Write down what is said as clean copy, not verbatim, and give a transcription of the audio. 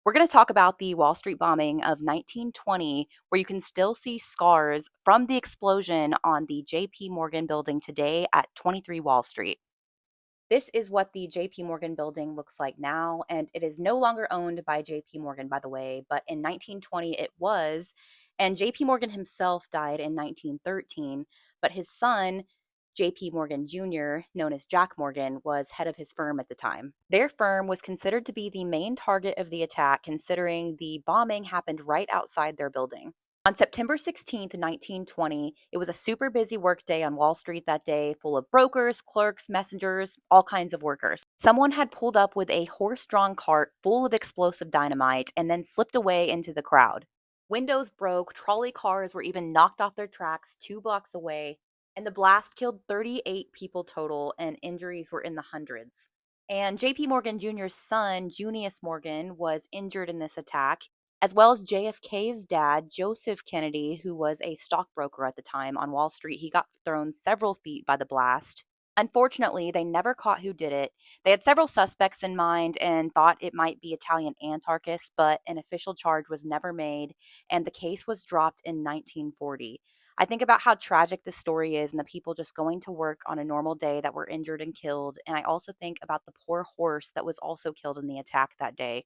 We're going to talk about the Wall Street bombing of 1920, where you can still see scars from the explosion on the JP Morgan building today at 23 Wall Street. This is what the JP Morgan building looks like now, and it is no longer owned by JP Morgan, by the way, but in 1920 it was. And JP Morgan himself died in 1913, but his son, JP Morgan Jr., known as Jack Morgan, was head of his firm at the time. Their firm was considered to be the main target of the attack, considering the bombing happened right outside their building. On September 16th, 1920, it was a super busy workday on Wall Street that day, full of brokers, clerks, messengers, all kinds of workers. Someone had pulled up with a horse drawn cart full of explosive dynamite and then slipped away into the crowd. Windows broke, trolley cars were even knocked off their tracks 2 blocks away, and the blast killed 38 people total, and injuries were in the hundreds. And JP Morgan Jr.'s son, Junius Morgan, was injured in this attack, as well as JFK's dad, Joseph Kennedy, who was a stockbroker at the time on Wall Street. He got thrown several feet by the blast. Unfortunately, they never caught who did it. They had several suspects in mind and thought it might be Italian anarchists, but an official charge was never made, and the case was dropped in 1940. I think about how tragic this story is and the people just going to work on a normal day that were injured and killed. And I also think about the poor horse that was also killed in the attack that day.